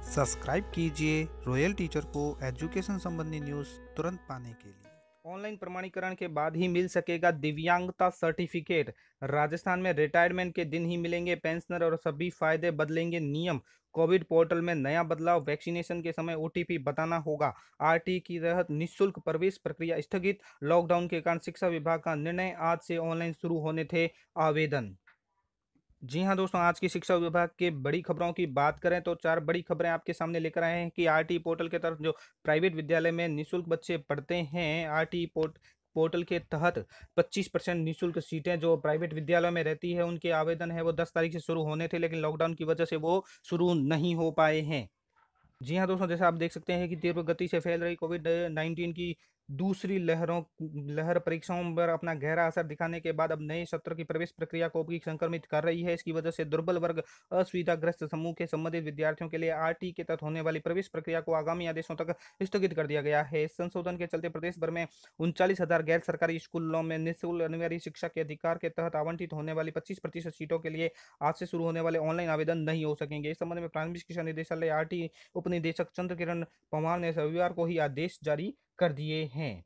Subscribe कीजिए royal teacher को education संबंधी न्यूज़ तुरंत पाने के लिए। ऑनलाइन प्रमाणीकरण के बाद ही मिल सकेगा दिव्यांगता सर्टिफिकेट। राजस्थान में रिटायरमेंट के दिन ही मिलेंगे पेंशनर और सभी फायदे बदलेंगे नियम। कोविड पोर्टल में नया बदलाव, वैक्सीनेशन के समय ओटीपी बताना होगा। आरटी की तहत निःशुल्क प्रवेश प्रक्रिया स्थगित। लॉकडाउन के कारण शिक्षा विभाग का निर्णय, आज से ऑनलाइन शुरू होने थे आवेदन। जी हाँ दोस्तों, आज की शिक्षा विभाग के बड़ी खबरों की बात करें तो चार बड़ी खबरें आपके सामने लेकर आए हैं कि आरटी पोर्टल के तरफ जो प्राइवेट विद्यालय में निःशुल्क बच्चे पढ़ते हैं, आरटी पोर्टल के तहत 25% निःशुल्क सीटें जो प्राइवेट विद्यालयों में रहती है उनके आवेदन है वो 10 तारीख से शुरू होने थे, लेकिन लॉकडाउन की वजह से वो शुरू नहीं हो पाए हैं। जी हाँ दोस्तों, जैसा आप देख सकते हैं कि तीव्र गति से फैल रही कोविड 19 की दूसरी लहर परीक्षाओं पर अपना गहरा असर दिखाने के बाद अब नए सत्र की प्रवेश प्रक्रिया को भी संक्रमित कर रही है। इसकी वजह से दुर्बल वर्ग, असुविधाग्रस्त समूह के संबंधित विद्यार्थियों के लिए आरटी के तहत होने वाली प्रवेश प्रक्रिया को आगामी आदेशों तक स्थगित कर दिया गया है। इस संशोधन के चलते प्रदेश भर में 39,000 गैर सरकारी स्कूलों में निःशुल्क अनिवार्य शिक्षा के अधिकार के तहत आवंटित होने वाली 25% सीटों के लिए आज से शुरू होने वाले ऑनलाइन आवेदन नहीं हो सकेंगे। इस संबंध में प्राथमिक शिक्षा निदेशालय आरटी उपनिदेशक चंद्र किरण पवार ने रविवार को ही आदेश जारी कर दिए हैं।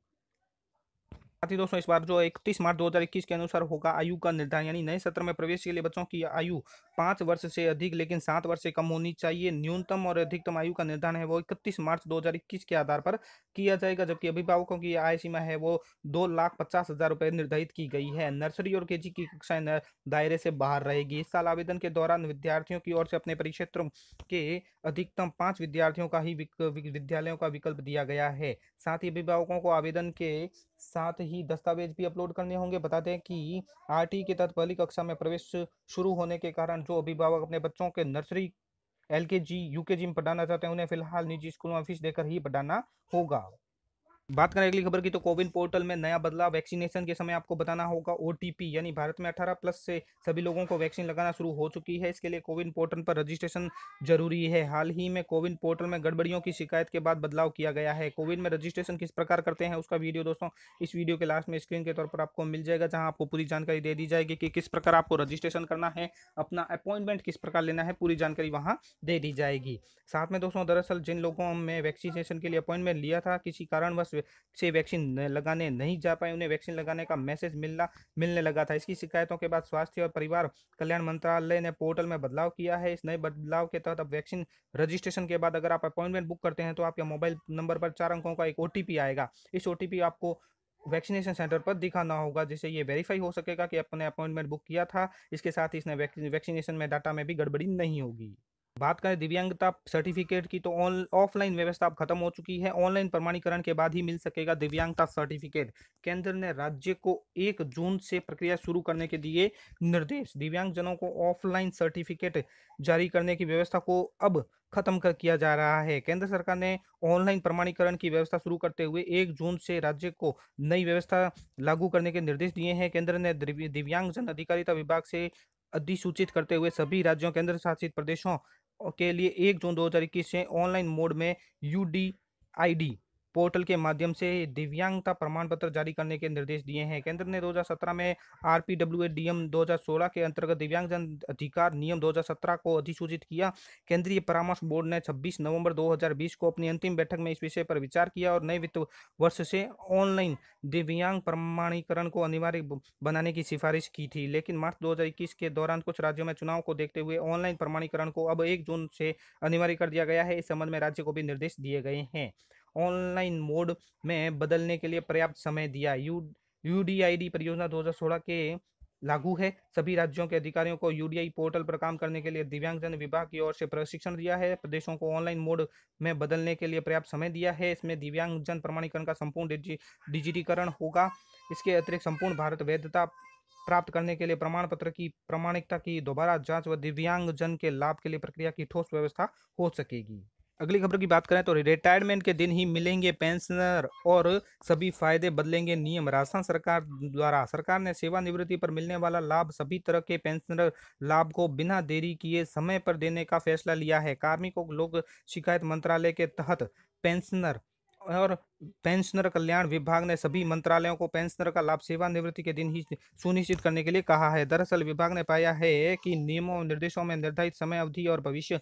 साथ ही दोस्तों, इस बार जो 31 मार्च 2021 के अनुसार होगा आयु का निर्धारण, यानी नए सत्र में प्रवेश के लिए बच्चों की आयु 5 वर्ष से अधिक लेकिन 7 वर्ष से कम होनी चाहिए। न्यूनतम और अधिकतम आयु का निर्धारण है वो 31 मार्च 2021 के आधार पर किया जाएगा, जबकि अभिभावकों की आय सीमा है वो 2,50,000 रुपये निर्धारित की गई है। नर्सरी और केजी की कक्षाएं दायरे से बाहर रहेगी। इस साल आवेदन के दौरान विद्यार्थियों की ओर से अपने परिक्षेत्रों के अधिकतम 5 विद्यार्थियों का ही विद्यालयों का विकल्प दिया गया है। साथ ही अभिभावकों को आवेदन के साथ ही दस्तावेज भी अपलोड करने होंगे। बता दें कि आरटी के तहत पहली कक्षा में प्रवेश शुरू होने के कारण जो अभिभावक अपने बच्चों के नर्सरी, एलकेजी, यूकेजी में पढ़ाना चाहते हैं उन्हें फिलहाल निजी स्कूलों में फीस देकर ही पढ़ाना होगा। बात करें अगली खबर की तो कोविन पोर्टल में नया बदलाव, वैक्सीनेशन के समय आपको बताना होगा ओटीपी, यानी भारत में 18 प्लस से सभी लोगों को वैक्सीन लगाना शुरू हो चुकी है। इसके लिए कोविन पोर्टल पर रजिस्ट्रेशन जरूरी है। हाल ही में कोविन पोर्टल में गड़बड़ियों की शिकायत के बाद बदलाव किया गया है। कोविन में रजिस्ट्रेशन किस प्रकार करते हैं उसका वीडियो दोस्तों इस वीडियो के लास्ट में स्क्रीन के तौर पर आपको मिल जाएगा, जहां आपको पूरी जानकारी दे दी जाएगी कि किस प्रकार आपको रजिस्ट्रेशन करना है, अपना अपॉइंटमेंट किस प्रकार लेना है, पूरी जानकारी वहां दे दी जाएगी। साथ में दोस्तों, दरअसल जिन लोगों में वैक्सीनेशन के लिए अपॉइंटमेंट लिया था, किसी कारणवश से वैक्सीन लगाने नहीं जा पाए, उन्हें वैक्सीन लगाने का मैसेज मिलने लगा था। इसकी शिकायतों के बाद स्वास्थ्य और परिवार कल्याण मंत्रालय ने पोर्टल में बदलाव किया है। इस नए बदलाव के तहत अब वैक्सीन रजिस्ट्रेशन के बाद अगर आप अपॉइंटमेंट बुक करते हैं तो आपके मोबाइल नंबर पर 4 अंकों का एक ओटीपी आएगा। इस ओटीपी आपको वैक्सीनेशन सेंटर पर दिखाना होगा, जिससे ये वेरीफाई हो सकेगा कि आपने अपॉइंटमेंट बुक किया था। इसके साथ ही इसने वैक्सीनेशन में डाटा में भी गड़बड़ी नहीं होगी। बात करें दिव्यांगता सर्टिफिकेट की तो ऑफलाइन व्यवस्था अब खत्म हो चुकी है। ऑनलाइन प्रमाणीकरण के बाद ही मिल सकेगा दिव्यांगता सर्टिफिकेट। केंद्र ने राज्य को 1 जून से प्रक्रिया शुरू करने के दिए निर्देश। दिव्यांगजनों को ऑफलाइन सर्टिफिकेट जारी करने की व्यवस्था को अब खत्म कर किया जा रहा है। केंद्र सरकार ने ऑनलाइन प्रमाणीकरण की व्यवस्था शुरू करते हुए 1 जून से राज्य को नई व्यवस्था लागू करने के निर्देश दिए हैं। केंद्र ने दिव्यांगजन अधिकारिता विभाग से अधिसूचित करते हुए सभी राज्यों, केंद्र शासित प्रदेशों के लिए 1 जून 2021 से ऑनलाइन मोड में यूडीआईडी पोर्टल के माध्यम से दिव्यांगता प्रमाण पत्र जारी करने के निर्देश दिए हैं। केंद्र ने 2017 में आरपीडब्ल्यूएडीएम 2016 के अंतर्गत दिव्यांगजन अधिकार नियम 2017 को अधिसूचित किया। केंद्रीय परामर्श बोर्ड ने 26 नवंबर 2020 को अपनी अंतिम बैठक में इस विषय पर विचार किया और नए वित्त वर्ष से ऑनलाइन दिव्यांग प्रमाणीकरण को अनिवार्य बनाने की सिफारिश की थी, लेकिन मार्च 2021 के दौरान कुछ राज्यों में चुनाव को देखते हुए ऑनलाइन प्रमाणीकरण को अब 1 जून से अनिवार्य कर दिया गया है। इस संबंध में राज्य को भी निर्देश दिए गए हैं। ऑनलाइन मोड में बदलने के लिए पर्याप्त समय दिया। यूडीआईडी परियोजना 2016 के लागू है। सभी राज्यों के अधिकारियों को यूडीआई पोर्टल पर काम करने के लिए दिव्यांगजन विभाग की ओर से प्रशिक्षण दिया है। प्रदेशों को ऑनलाइन मोड में बदलने के लिए पर्याप्त समय दिया है। इसमें दिव्यांगजन प्रमाणीकरण का संपूर्ण डिजिटीकरण होगा। इसके अतिरिक्त संपूर्ण भारत वैधता प्राप्त करने के लिए प्रमाण पत्र की प्रामाणिकता की दोबारा जांच व दिव्यांगजन के लाभ के लिए प्रक्रिया की ठोस व्यवस्था हो सकेगी। अगली खबर की बात करें तो रिटायरमेंट के दिन ही मिलेंगे पेंशनर और सभी फायदे बदलेंगे नियम। राजस्थान सरकार ने सेवानिवृत्ति पर मिलने वाला लाभ, सभी तरह के पेंशनर लाभ को बिना देरी किए समय पर देने का फैसला लिया है। कार्मिकों लोक शिकायत मंत्रालय के तहत पेंशनर और पेंशनर कल्याण विभाग ने सभी मंत्रालयों को पेंशनर का लाभ सेवानिवृत्ति के दिन ही सुनिश्चित करने के लिए कहा है। दरअसल विभाग ने पाया है कि नियमों और निर्देशों में निर्धारित समय अवधि और भविष्य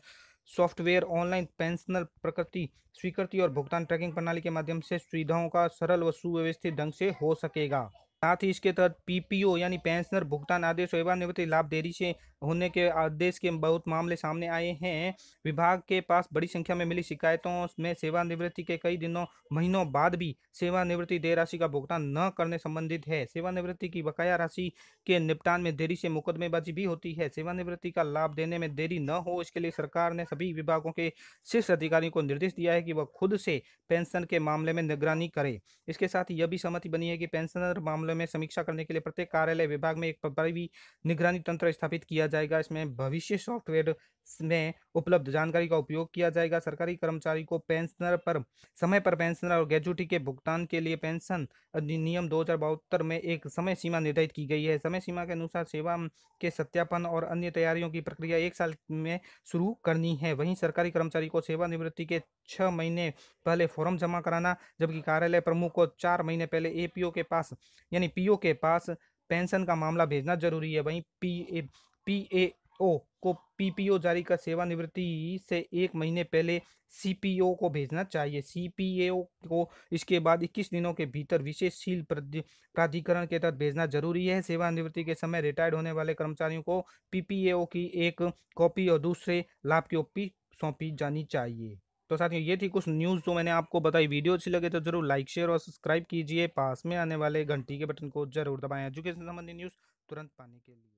सॉफ्टवेयर ऑनलाइन पेंशनर प्रकृति स्वीकृति और भुगतान ट्रैकिंग प्रणाली के माध्यम से सुविधाओं का सरल व सुव्यवस्थित ढंग से हो सकेगा। साथ ही इसके तहत पीपीओ यानी पेंशनर भुगतान आदेश और सेवानिवृत्ति लाभ देरी से होने के आदेश के बहुत मामले सामने आए हैं। विभाग के पास बड़ी संख्या में मिली शिकायतों में सेवानिवृत्ति के कई दिनों महीनों बाद भी सेवानिवृत्ति देय राशि का भुगतान न करने संबंधित है। सेवानिवृत्ति की बकाया राशि के निपटान में देरी से मुकदमेबाजी भी होती है। सेवानिवृत्ति का लाभ देने में देरी न हो, इसके लिए सरकार ने सभी विभागों के शीर्ष अधिकारियों को निर्देश दिया है कि वह खुद से पेंशन के मामले में निगरानी करे। इसके साथ ही यह भी सहमति बनी है कि पेंशनर मामलों में समीक्षा करने के लिए प्रत्येक कार्यालय विभाग में एक प्रभावी निगरानी तंत्र स्थापित किया जाएगा। इसमें भविष्य सॉफ्टवेयर में उपलब्ध जानकारी का उपयोग किया जाएगा। सरकारी कर्मचारी को पेंशनर पर समय पर पेंशनर और ग्रेच्युटी के भुगतान के लिए पेंशन अधिनियम 2072 में एक समय सीमा निर्धारित की गई है। समय सीमा के अनुसार सेवा के सत्यापन और अन्य तैयारियों की प्रक्रिया 1 साल में शुरू करनी है। वहीं सरकारी कर्मचारी को सेवानिवृत्ति के 6 महीने पहले फॉर्म जमा कराना, जबकि कार्यालय प्रमुख को 4 महीने पहले एपीओ के पास यानी पीओ के पास पेंशन का मामला भेजना जरूरी है। वहीं पीएओ को पीपीओ जारी कर सेवानिवृत्ति से 1 महीने पहले सीपीओ को भेजना चाहिए। सीपीओ को इसके बाद 21 दिनों के भीतर विशेषशील प्राधिकरण के तहत भेजना जरूरी है। सेवानिवृत्ति के समय रिटायर्ड होने वाले कर्मचारियों को पीपीएओ की एक कॉपी और दूसरे लाभ की कॉपी सौंपी जानी चाहिए। तो साथियों, ये थी कुछ न्यूज़ जो मैंने आपको बताई। वीडियो अच्छी लगे तो जरूर लाइक शेयर और सब्सक्राइब कीजिए। पास में आने वाले घंटी के बटन को जरूर दबाएं एजुकेशन संबंधी न्यूज़ तुरंत पाने के लिए।